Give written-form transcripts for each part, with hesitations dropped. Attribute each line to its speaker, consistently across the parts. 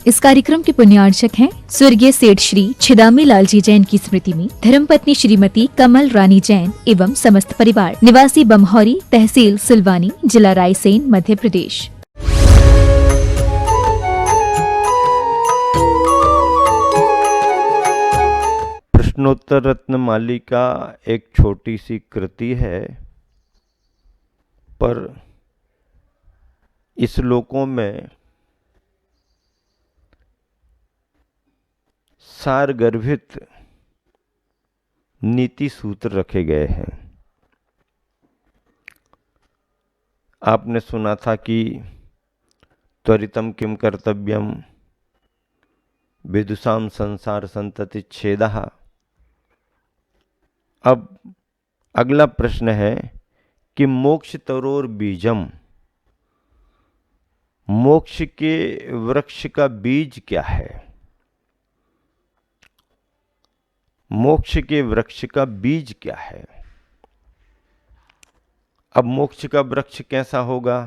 Speaker 1: इस कार्यक्रम के पुण्यार्चक हैं स्वर्गीय सेठ श्री छिदामी लाल जी जैन की स्मृति में धर्मपत्नी श्रीमती कमल रानी जैन एवं समस्त परिवार, निवासी बमहौरी, तहसील सिलवानी, जिला रायसेन, मध्य प्रदेश।
Speaker 2: प्रश्नोत्तर रत्नमालिका एक छोटी सी कृति है, पर इस श्लोकों में सारगर्भित नीति सूत्र रखे गए हैं। आपने सुना था कि त्वरितम किम कर्तव्यम विदुषाम संसार संतति छेदः। अब अगला प्रश्न है कि मोक्ष तरोर बीजम, मोक्ष के वृक्ष का बीज क्या है? मोक्ष के वृक्ष का बीज क्या है? अब मोक्ष का वृक्ष कैसा होगा,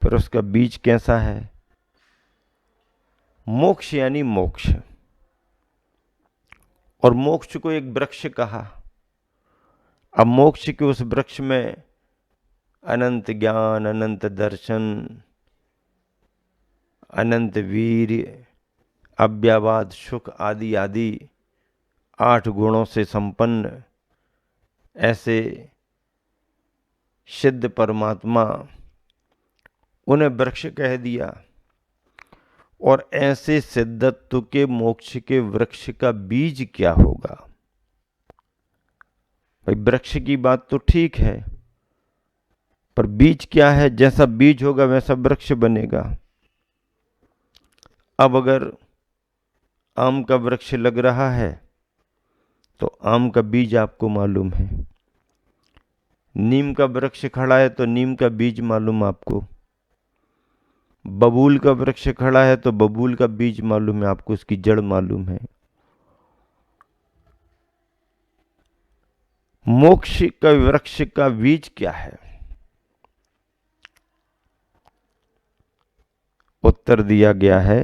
Speaker 2: फिर उसका बीज कैसा है? मोक्ष यानी मोक्ष, और मोक्ष को एक वृक्ष कहा। अब मोक्ष के उस वृक्ष में अनंत ज्ञान, अनंत दर्शन, अनंत वीर, अव्ययवाद, सुख आदि आदि 8 गुणों से संपन्न ऐसे सिद्ध परमात्मा, उन्हें वृक्ष कह दिया। और ऐसे सिद्धत्व के मोक्ष के वृक्ष का बीज क्या होगा? भाई वृक्ष की बात तो ठीक है, पर बीज क्या है? जैसा बीज होगा वैसा वृक्ष बनेगा। अब अगर आम का वृक्ष लग रहा है तो आम का बीज आपको मालूम है। नीम का वृक्ष खड़ा है तो नीम का बीज मालूम आपको। बबूल का वृक्ष खड़ा है तो बबूल का बीज मालूम है आपको, उसकी जड़ मालूम है। मोक्ष का वृक्ष का बीज क्या है? उत्तर दिया गया है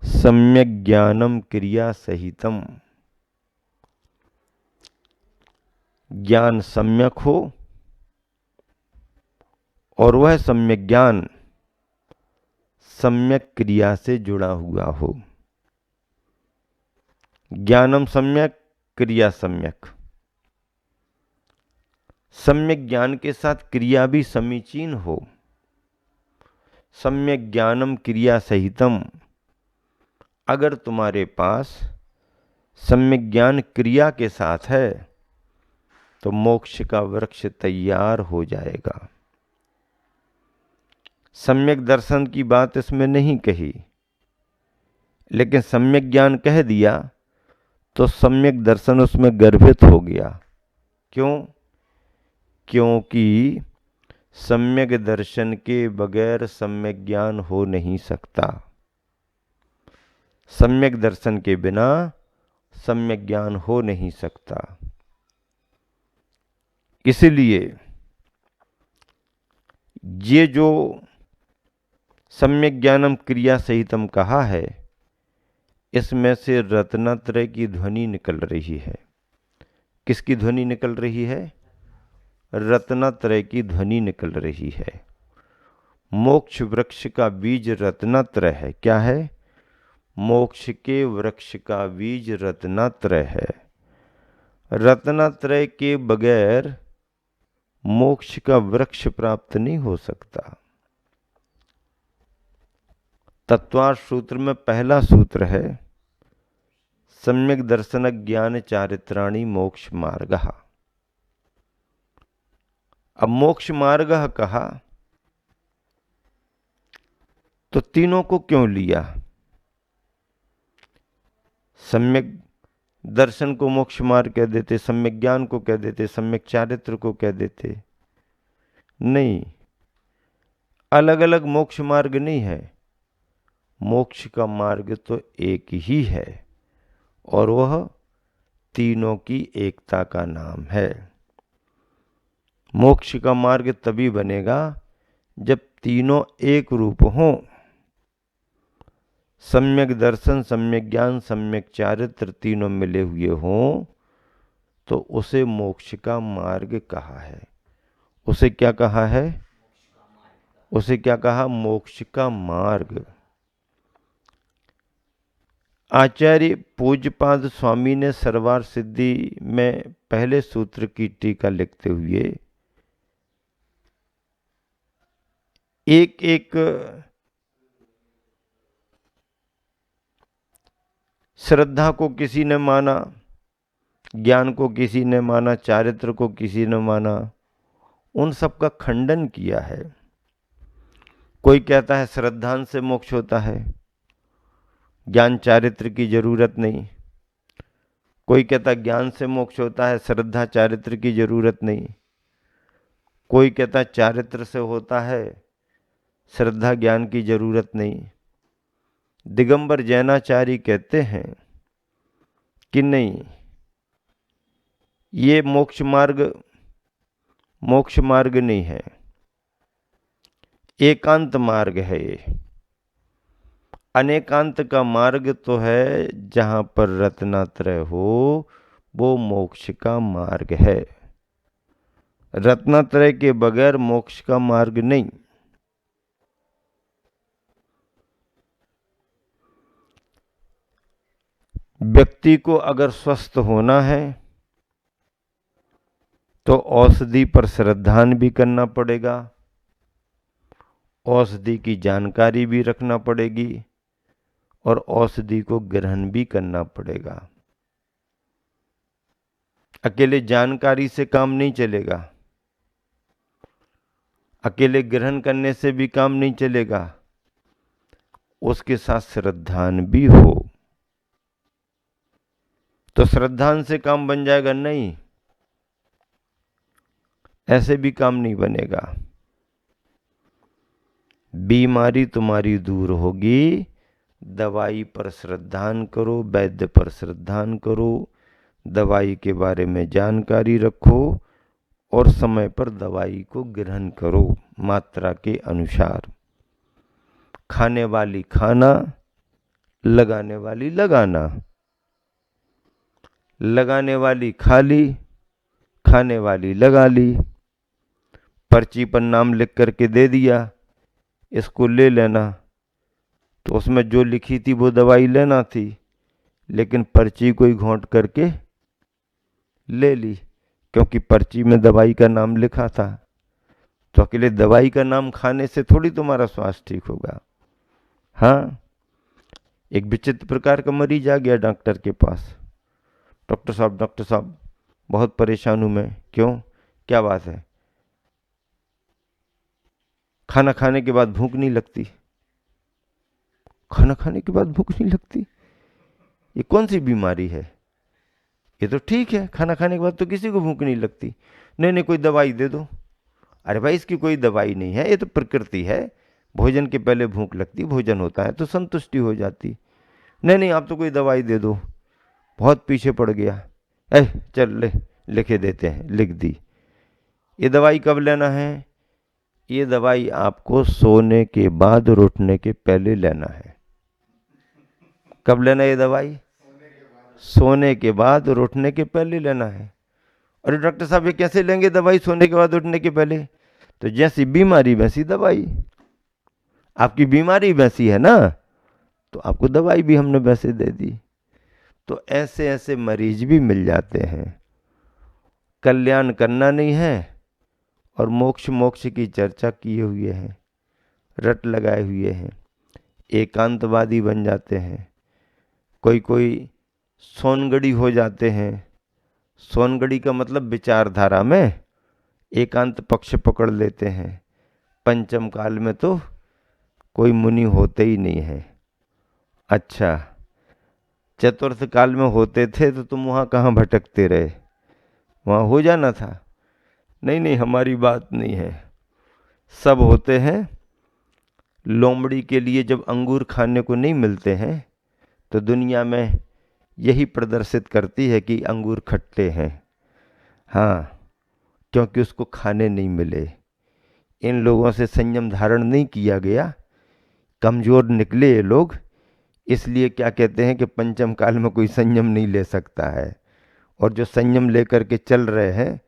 Speaker 2: सम्यक ज्ञानम क्रिया सहितम। ज्ञान सम्यक हो और वह सम्यक ज्ञान सम्यक क्रिया से जुड़ा हुआ हो। ज्ञानम सम्यक, क्रिया सम्यक। सम्यक ज्ञान के साथ क्रिया भी समीचीन हो। सम्यक ज्ञानम क्रिया सहितम, अगर तुम्हारे पास सम्यक ज्ञान क्रिया के साथ है तो मोक्ष का वृक्ष तैयार हो जाएगा। सम्यक दर्शन की बात इसमें नहीं कही, लेकिन सम्यक ज्ञान कह दिया तो सम्यक दर्शन उसमें गर्भित हो गया। क्यों? क्योंकि सम्यक दर्शन के बगैर सम्यक ज्ञान हो नहीं सकता। सम्यक दर्शन के बिना सम्यक ज्ञान हो नहीं सकता। इसलिए ये जो सम्यक ज्ञानम क्रिया सहितम कहा है, इसमें से रत्नत्रय की ध्वनि निकल रही है। किसकी ध्वनि निकल रही है? रत्नत्रय की ध्वनि निकल रही है। मोक्ष वृक्ष का बीज रत्नत्रय है। क्या है? मोक्ष के वृक्ष का बीज रत्नत्रय है। रत्नत्रय के बगैर मोक्ष का वृक्ष प्राप्त नहीं हो सकता। तत्वार्थ सूत्र में पहला सूत्र है सम्यक दर्शन ज्ञान चारित्राणि मोक्ष मार्ग। अब मोक्ष मार्ग कहा तो तीनों को क्यों लिया? सम्यक दर्शन को मोक्ष मार्ग कह देते, सम्यक ज्ञान को कह देते, सम्यक चारित्र को कह देते। नहीं, अलग अलग मोक्ष मार्ग नहीं है। मोक्ष का मार्ग तो एक ही है और वह तीनों की एकता का नाम है। मोक्ष का मार्ग तभी बनेगा जब तीनों एक रूप हों। सम्यक दर्शन, सम्यक ज्ञान, सम्यक चारित्र तीनों मिले हुए हों तो उसे मोक्ष का मार्ग कहा है। उसे क्या कहा है? उसे क्या कहा? मोक्ष का मार्ग। आचार्य पूज्यपाद स्वामी ने सरवार सिद्धि में पहले सूत्र की टीका लिखते हुए एक एक श्रद्धा को किसी ने माना, ज्ञान को किसी ने माना, चारित्र को किसी ने माना, उन सब का खंडन किया है। कोई कहता है श्रद्धान से मोक्ष होता है, ज्ञान चारित्र की जरूरत नहीं। कोई कहता ज्ञान से मोक्ष होता है, श्रद्धा चारित्र की जरूरत नहीं। कोई कहता चारित्र से होता है, श्रद्धा ज्ञान की जरूरत नहीं। दिगंबर जैनाचार्य कहते हैं कि नहीं, ये मोक्ष मार्ग नहीं है, एकांत मार्ग है। ये अनेकांत का मार्ग तो है, जहां पर रत्नात्रय हो वो मोक्ष का मार्ग है। रत्नात्रय के बगैर मोक्ष का मार्ग नहीं। व्यक्ति को अगर स्वस्थ होना है तो औषधि पर श्रद्धान भी करना पड़ेगा, औषधि की जानकारी भी रखना पड़ेगी और औषधि को ग्रहण भी करना पड़ेगा। अकेले जानकारी से काम नहीं चलेगा, अकेले ग्रहण करने से भी काम नहीं चलेगा, उसके साथ श्रद्धान भी हो तो श्रद्धान से काम बन जाएगा। नहीं, ऐसे भी काम नहीं बनेगा। बीमारी तुम्हारी दूर होगी, दवाई पर श्रद्धान करो, वैद्य पर श्रद्धान करो, दवाई के बारे में जानकारी रखो और समय पर दवाई को ग्रहण करो मात्रा के अनुसार। खाने वाली खाना, लगाने वाली लगाना, लगाने वाली खा ली, खाने वाली लगा ली। पर्ची पर नाम लिख करके दे दिया, इसको ले लेना, तो उसमें जो लिखी थी वो दवाई लेना थी, लेकिन पर्ची को ही घोंट करके ले ली, क्योंकि पर्ची में दवाई का नाम लिखा था। तो अकेले दवाई का नाम खाने से थोड़ी तुम्हारा स्वास्थ्य ठीक होगा। हाँ, एक विचित्र प्रकार का मरीज आ गया डॉक्टर के पास। डॉक्टर साहब बहुत परेशान हूं मैं। क्यों, क्या बात है? खाना खाने के बाद भूख नहीं लगती। खाना खाने के बाद भूख नहीं लगती, ये कौन सी बीमारी है? ये तो ठीक है, खाना खाने के बाद तो किसी को भूख नहीं लगती। नहीं, कोई दवाई दे दो। अरे भाई, इसकी कोई दवाई नहीं है, ये तो प्रकृति है। भोजन के पहले भूख लगती, भोजन होता है तो संतुष्टि हो जाती। नहीं, आप तो कोई दवाई दे दो। बहुत पीछे पड़ गया। चल लिखे देते हैं, लिख दी। ये दवाई कब लेना है? ये दवाई आपको सोने के बाद और उठने के पहले लेना है। कब लेना है ये दवाई? सोने के बाद और उठने के पहले लेना है। अरे डॉक्टर साहब, ये कैसे लेंगे दवाई सोने के बाद उठने के पहले? तो जैसी बीमारी वैसी दवाई। आपकी बीमारी वैसी है ना, तो आपको दवाई भी हमने वैसे दे दी। तो ऐसे ऐसे मरीज भी मिल जाते हैं। कल्याण करना नहीं है और मोक्ष की चर्चा किए हुए हैं, रट लगाए हुए हैं, एकांतवादी बन जाते हैं। कोई सोनगढ़ी हो जाते हैं। सोनगढ़ी का मतलब विचारधारा में एकांत पक्ष पकड़ लेते हैं। पंचम काल में तो कोई मुनि होते ही नहीं है। अच्छा, चतुर्थ काल में होते थे तो तुम वहाँ कहाँ भटकते रहे? वहाँ हो जाना था। नहीं, हमारी बात नहीं है। सब होते हैं। लोमड़ी के लिए जब अंगूर खाने को नहीं मिलते हैं तो दुनिया में यही प्रदर्शित करती है कि अंगूर खट्टे हैं। हाँ, क्योंकि उसको खाने नहीं मिले। इन लोगों से संयम धारण नहीं किया गया, कमज़ोर निकले ये लोग, इसलिए क्या कहते हैं कि पंचम काल में कोई संयम नहीं ले सकता है, और जो संयम लेकर के चल रहे हैं,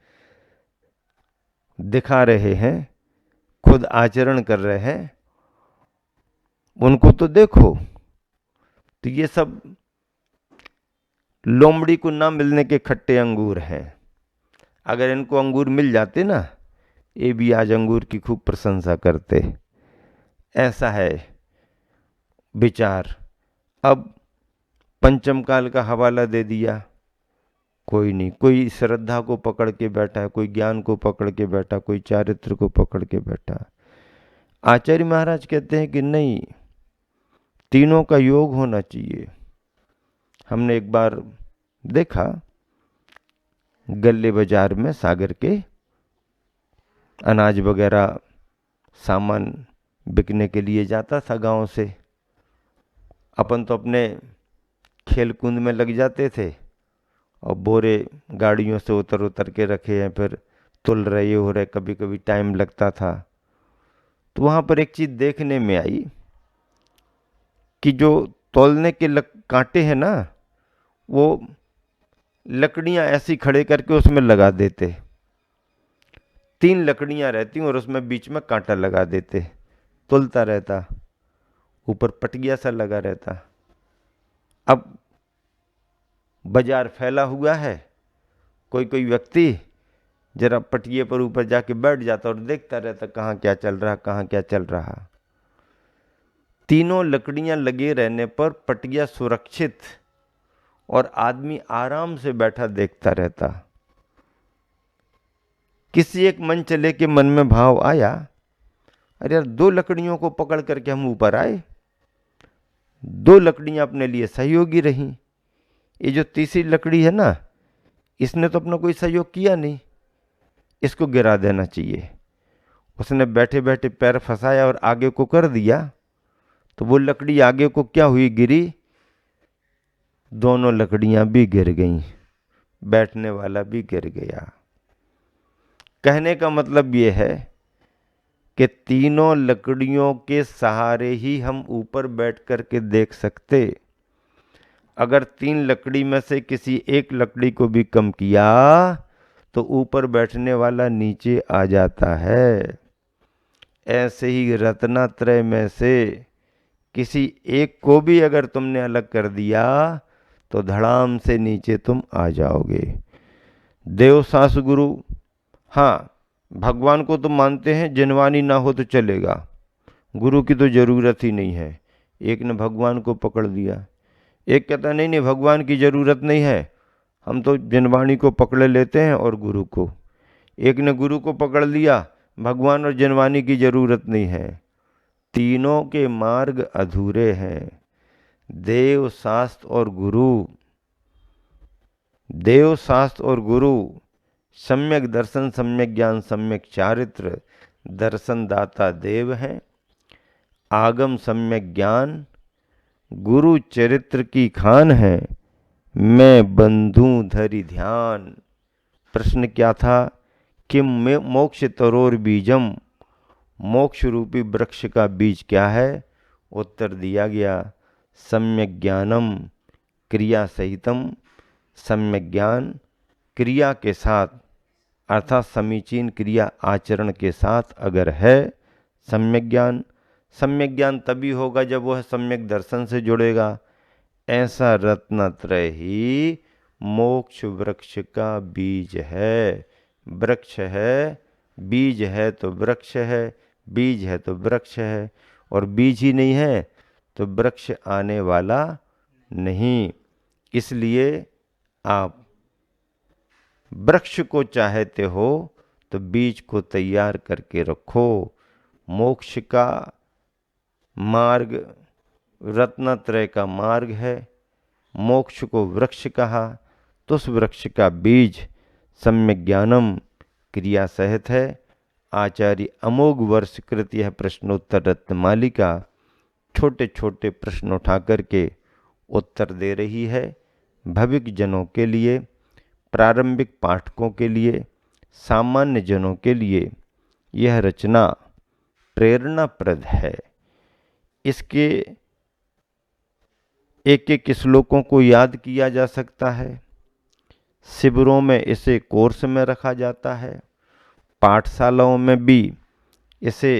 Speaker 2: दिखा रहे हैं, खुद आचरण कर रहे हैं, उनको तो देखो। तो ये सब लोमड़ी को ना मिलने के खट्टे अंगूर हैं। अगर इनको अंगूर मिल जाते ना, ये भी आज अंगूर की खूब प्रशंसा करते। ऐसा है विचार। अब पंचम काल का हवाला दे दिया, कोई नहीं, कोई श्रद्धा को पकड़ के बैठा है, कोई ज्ञान को पकड़ के बैठा, कोई चारित्र को पकड़ के बैठा। आचार्य महाराज कहते हैं कि नहीं, तीनों का योग होना चाहिए। हमने एक बार देखा, गल्ले बाजार में सागर के अनाज वगैरह सामान बिकने के लिए जाता था गांव से। अपन तो अपने खेल कूद में लग जाते थे, और बोरे गाड़ियों से उतर उतर के रखे हैं, फिर तुल रहे हो रहे, कभी कभी टाइम लगता था। तो वहाँ पर एक चीज़ देखने में आई कि जो तौलने के कांटे हैं ना, वो लकड़ियाँ ऐसी खड़े करके उसमें लगा देते। 3 लकड़ियाँ रहती और उसमें बीच में कांटा लगा देते, तुलता रहता, ऊपर पटिया सा लगा रहता। अब बाजार फैला हुआ है, कोई कोई व्यक्ति जरा पटिए पर ऊपर जाके बैठ जाता और देखता रहता कहाँ क्या चल रहा, कहाँ क्या चल रहा। तीनों लकड़ियां लगे रहने पर पटिया सुरक्षित और आदमी आराम से बैठा देखता रहता। किसी एक मन चले के मन में भाव आया, अरे यार 2 लकड़ियों को पकड़ करके हम ऊपर आए, 2 लकड़ियां अपने लिए सहयोगी रहीं। ये जो तीसरी लकड़ी है ना, इसने तो अपना कोई सहयोग किया नहीं, इसको गिरा देना चाहिए। उसने बैठे बैठे पैर फंसाया और आगे को कर दिया, तो वो लकड़ी आगे को क्या हुई, गिरी, दोनों लकड़ियां भी गिर गईं, बैठने वाला भी गिर गया। कहने का मतलब ये है कि तीनों लकड़ियों के सहारे ही हम ऊपर बैठ कर के देख सकते। अगर 3 लकड़ी में से किसी एक लकड़ी को भी कम किया तो ऊपर बैठने वाला नीचे आ जाता है। ऐसे ही रत्नात्रय में से किसी एक को भी अगर तुमने अलग कर दिया तो धड़ाम से नीचे तुम आ जाओगे। देव सास गुरु, हाँ, भगवान को तो मानते हैं, जिनवानी ना हो तो चलेगा, गुरु की तो जरूरत ही नहीं है। एक ने भगवान को पकड़ लिया, एक कहता नहीं नहीं भगवान की जरूरत नहीं है, हम तो जिनवाणी को पकड़ लेते हैं और गुरु को। एक ने गुरु को पकड़ लिया, भगवान और जिनवाणी की जरूरत नहीं है। तीनों के मार्ग अधूरे हैं। देव शास्त्र और गुरु, देव शास्त्र और गुरु, सम्यक दर्शन, सम्यक ज्ञान, सम्यक चारित्र, दर्शन दाता देव हैं। आगम सम्यक ज्ञान, गुरु चरित्र की खान है। मैं बंधु धरि ध्यान। प्रश्न क्या था कि मोक्ष तरोर बीजम, मोक्ष रूपी वृक्ष का बीज क्या है? उत्तर दिया गया, सम्यक ज्ञानम क्रिया सहितम। सम्यक ज्ञान क्रिया के साथ, अर्थात समीचीन क्रिया आचरण के साथ अगर है सम्यक ज्ञान। सम्यक ज्ञान तभी होगा जब वह सम्यक दर्शन से जुड़ेगा। ऐसा रत्नत्रय ही मोक्ष वृक्ष का बीज है। वृक्ष है, बीज है तो वृक्ष है, बीज है तो वृक्ष है, और बीज ही नहीं है तो वृक्ष आने वाला नहीं। इसलिए आप वृक्ष को चाहते हो तो बीज को तैयार करके रखो। मोक्ष का मार्ग रत्नत्रय का मार्ग है। मोक्ष को वृक्ष कहा तो उस वृक्ष का बीज सम्यक ज्ञानम क्रिया सहित है। आचार्य अमोघ वर्ष कृत यह प्रश्नोत्तर रत्नमालिका छोटे छोटे प्रश्न उठा करके उत्तर दे रही है। भविक जनों के लिए, प्रारंभिक पाठकों के लिए, सामान्य जनों के लिए यह रचना प्रेरणाप्रद है। इसके एक एक श्लोकों को याद किया जा सकता है। शिविरों में इसे कोर्स में रखा जाता है। पाठशालाओं में भी इसे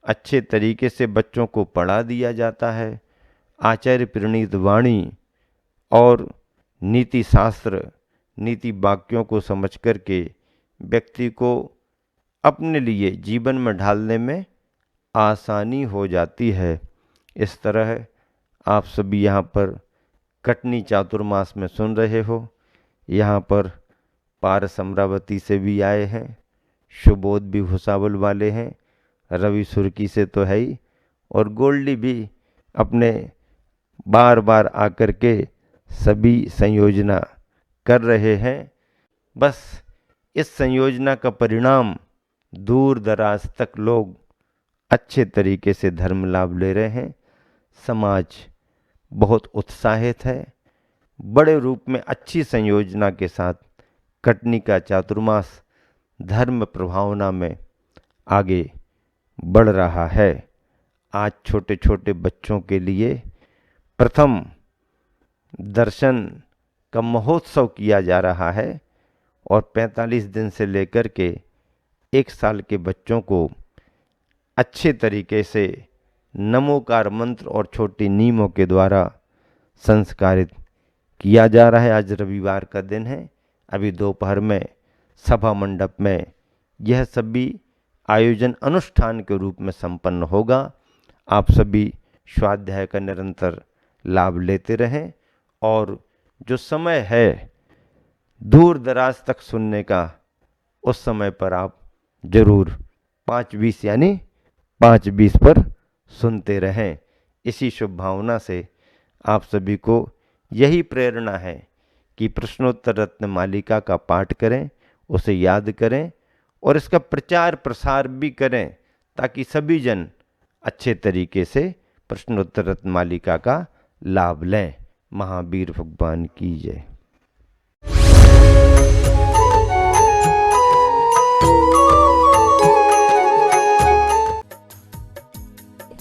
Speaker 2: अच्छे तरीके से बच्चों को पढ़ा दिया जाता है। आचार्य प्रणीत वाणी और नीति शास्त्र, नीति वाक्यों को समझ कर के व्यक्ति को अपने लिए जीवन में ढालने में आसानी हो जाती है। इस तरह आप सभी यहाँ पर कटनी चातुर्मास में सुन रहे हो। यहाँ पर पारस अमरावती से भी आए हैं, सुबोध भी भुसावल वाले हैं, रवि सुर्की से तो है ही, और गोल्डी भी अपने बार बार आकर के सभी संयोजना कर रहे हैं। बस इस संयोजना का परिणाम दूर दराज तक लोग अच्छे तरीके से धर्म लाभ ले रहे हैं। समाज बहुत उत्साहित है। बड़े रूप में अच्छी संयोजना के साथ कटनी का चातुर्मास धर्म प्रभावना में आगे बढ़ रहा है। आज छोटे छोटे बच्चों के लिए प्रथम दर्शन का महोत्सव किया जा रहा है और 45 दिन से लेकर के 1 साल के बच्चों को अच्छे तरीके से नमोकार मंत्र और छोटी नीमों के द्वारा संस्कारित किया जा रहा है। आज रविवार का दिन है। अभी दोपहर में सभा मंडप में यह सभी आयोजन अनुष्ठान के रूप में संपन्न होगा। आप सभी स्वाध्याय का निरंतर लाभ लेते रहें और जो समय है दूर दराज तक सुनने का, उस समय पर आप जरूर 5:20 यानी 5:20 पर सुनते रहें। इसी शुभ भावना से आप सभी को यही प्रेरणा है कि प्रश्नोत्तर रत्न मालिका का पाठ करें, उसे याद करें और इसका प्रचार प्रसार भी करें, ताकि सभी जन अच्छे तरीके से प्रश्नोत्तर रत्न मालिका का लाभ लें। महावीर भगवान की जय।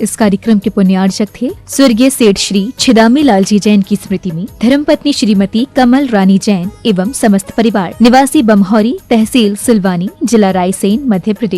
Speaker 1: इस कार्यक्रम के पुण्यार्चक थे स्वर्गीय सेठ श्री छिदामी लालजी जैन की स्मृति में धर्मपत्नी श्रीमती कमल रानी जैन एवं समस्त परिवार, निवासी बमहौरी, तहसील सिलवानी, जिला रायसेन, मध्य प्रदेश।